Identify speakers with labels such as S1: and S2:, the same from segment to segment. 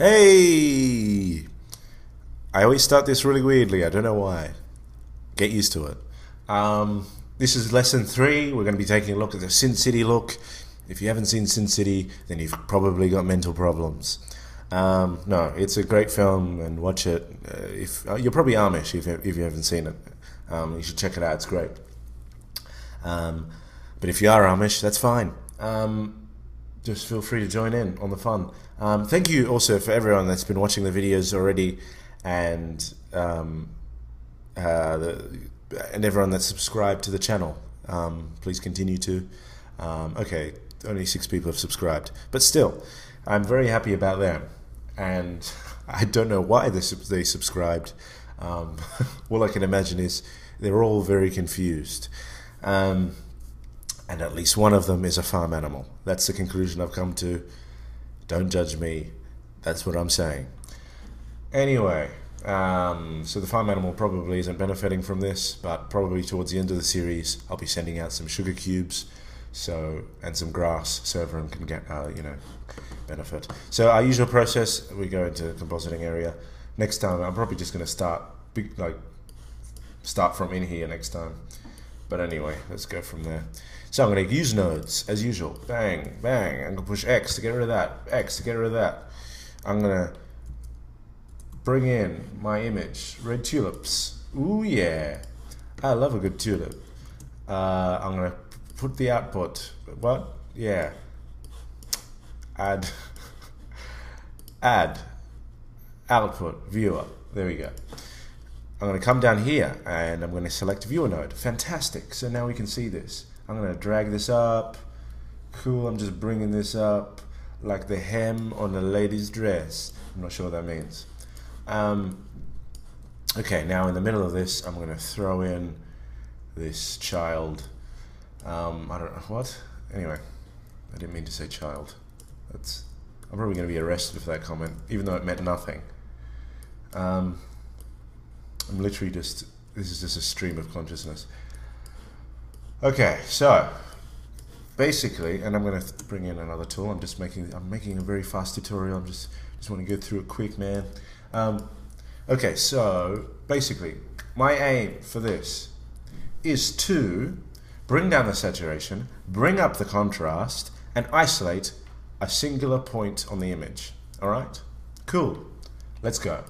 S1: Hey! I always start this really weirdly. I don't know why. Get used to it. This is lesson 3. We're going to be taking a look at the Sin City look. If you haven't seen Sin City, then you've probably got mental problems. No, it's a great film, and watch it. If you're probably Amish if you haven't seen it, you should check it out. It's great. But if you are Amish, that's fine. Just feel free to join in on the fun. Thank you also for everyone that's been watching the videos already, and everyone that's subscribed to the channel. Please continue to. Okay, only 6 people have subscribed, but still, I'm very happy about them. And I don't know why they subscribed. All I can imagine is they're all very confused. And at least one of them is a farm animal. That's the conclusion I've come to. Don't judge me. That's what I'm saying. Anyway, so the farm animal probably isn't benefiting from this, but probably towards the end of the series, I'll be sending out some sugar cubes, and some grass, so everyone can get, benefit. So our usual process, we go into the compositing area. Next time, I'm probably just going to start from in here next time. But anyway, let's go from there. So I'm going to use nodes, as usual. Bang, bang. I'm going to push X to get rid of that. X to get rid of that. I'm going to bring in my image. Red tulips. Ooh, yeah. I love a good tulip. I'm going to put the output. What? Yeah. Add. Add. Output. Viewer. There we go. I'm going to come down here and I'm going to select viewer node. Fantastic. So now we can see this. I'm going to drag this up. Cool. I'm just bringing this up like the hem on a lady's dress. I'm not sure what that means. Okay, now in the middle of this, I'm going to throw in this child. I don't know what. Anyway, I didn't mean to say child. I'm probably going to be arrested for that comment, even though it meant nothing. I'm literally this is just a stream of consciousness. Okay, so basically, and I'm going to bring in another tool. I'm making a very fast tutorial. I just want to go through it quick, man. Okay, so basically, my aim for this is to bring down the saturation, bring up the contrast, and isolate a singular point on the image. All right? Cool. Let's go.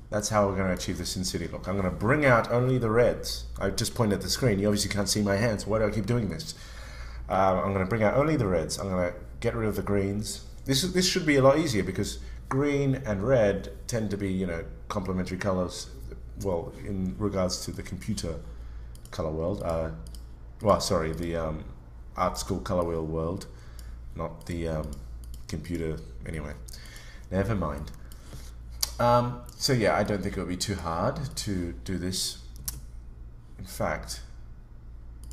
S1: That's how we're going to achieve the Sin City look. I'm going to bring out only the reds. I just pointed at the screen. You obviously can't see my hands. Why do I keep doing this? I'm going to bring out only the reds. I'm going to get rid of the greens. This should be a lot easier because green and red tend to be, complementary colors. Well, in regards to the computer color world. The art school color wheel world, not the computer. Anyway, never mind. So yeah, I don't think it would be too hard to do this. In fact,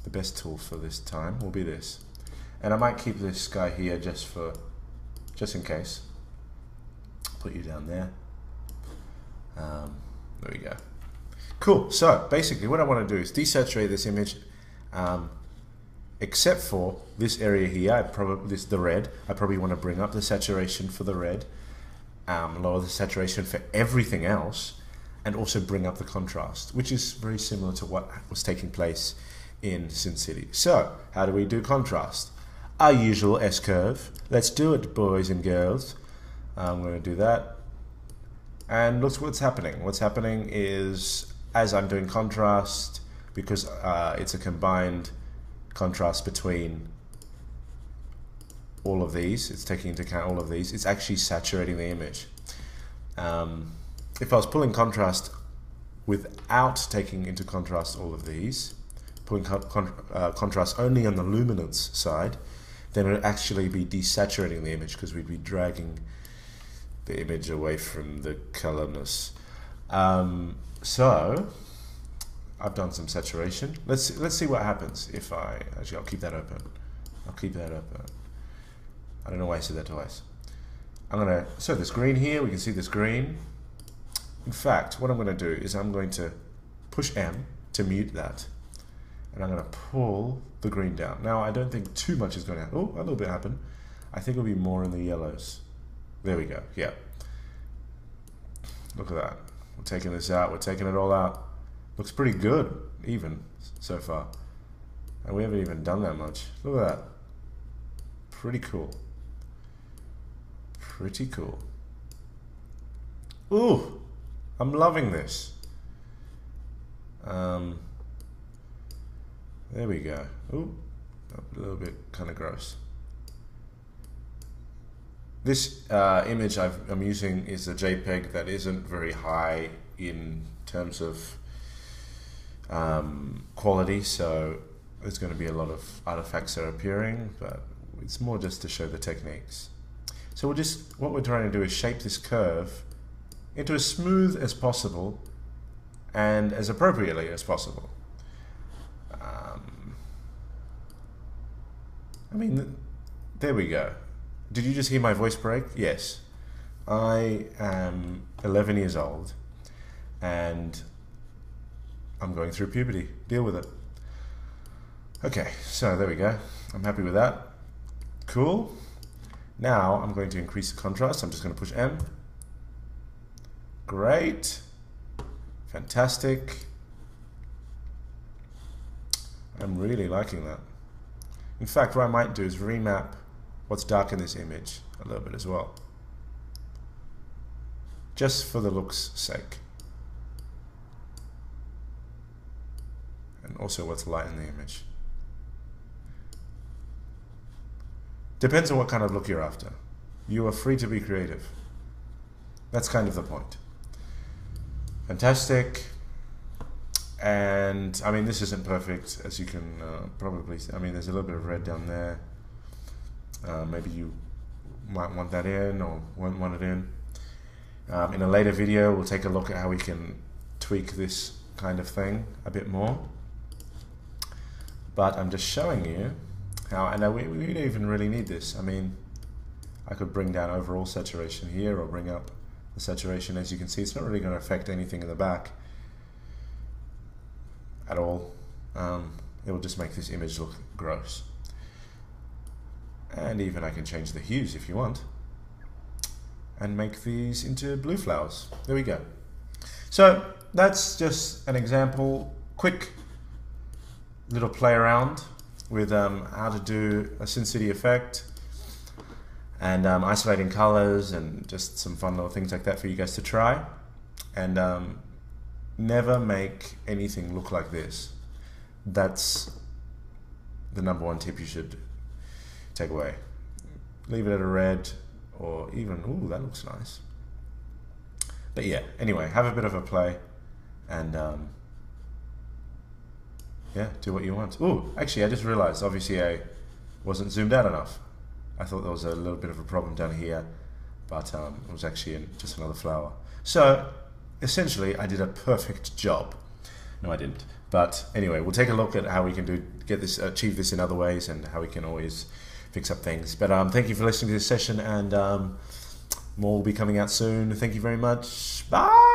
S1: the best tool for this time will be this. And I might keep this guy here just in case. Put you down there. There we go. Cool. So basically what I want to do is desaturate this image, except for this area here. The red. I probably want to bring up the saturation for the red. Lower the saturation for everything else, and also bring up the contrast, which is very similar to what was taking place in Sin City. So, how do we do contrast? Our usual S-curve. Let's do it, boys and girls. I'm going to do that. And look what's happening. What's happening is, as I'm doing contrast, because it's a combined contrast between all of these, it's taking into account all of these, it's actually saturating the image. If I was pulling contrast without taking into contrast all of these, pulling contrast only on the luminance side, then it would actually be desaturating the image because we'd be dragging the image away from the colorness. So I've done some saturation. Let's see what happens if I'll keep that open. I'll keep that open. I don't know why I said that twice. So there's green here, we can see this green. In fact, what I'm going to do is I'm going to push M to mute that. And I'm going to pull the green down. Now, I don't think too much is going to happen. Oh, a little bit happened. I think it'll be more in the yellows. There we go. Yeah. Look at that. We're taking this out. We're taking it all out. Looks pretty good, even so far. And we haven't even done that much. Look at that. Pretty cool. Pretty cool. Ooh, I'm loving this. There we go. Ooh, a little bit kind of gross. This image I'm using is a JPEG that isn't very high in terms of quality, so there's going to be a lot of artifacts that are appearing, but it's more just to show the techniques. So what we're trying to do is shape this curve into as smooth as possible and as appropriately as possible. I mean, there we go. Did you just hear my voice break? Yes. I am 11 years old and I'm going through puberty. Deal with it. Okay, so there we go. I'm happy with that. Cool. Now I'm going to increase the contrast. I'm just going to push M. Great. Fantastic. I'm really liking that. In fact, what I might do is remap what's dark in this image a little bit as well. Just for the look's sake. And also what's light in the image. Depends on what kind of look you're after. You are free to be creative. That's kind of the point. Fantastic. And I mean, this isn't perfect, as you can probably see. I mean, there's a little bit of red down there. Maybe you might want that in or won't want it in. In a later video, we'll take a look at how we can tweak this kind of thing a bit more. But I'm just showing you how, and we don't even really need this. I mean, I could bring down overall saturation here or bring up the saturation. As you can see, it's not really going to affect anything in the back at all. It will just make this image look gross. And even I can change the hues if you want and make these into blue flowers. There we go. So that's just an example, quick little play around with how to do a Sin City effect and isolating colors and just some fun little things like that for you guys to try. And never make anything look like this. That's the #1 tip you should take away. Leave it at a red or even, ooh, that looks nice. But yeah, anyway, have a bit of a play and yeah, do what you want. Ooh, actually I just realized obviously I wasn't zoomed out enough. I thought there was a little bit of a problem down here, but it was actually just another flower. So essentially I did a perfect job. No, I didn't. But anyway, we'll take a look at how we can achieve this in other ways and how we can always fix up things. But thank you for listening to this session, and more will be coming out soon. Thank you very much. Bye.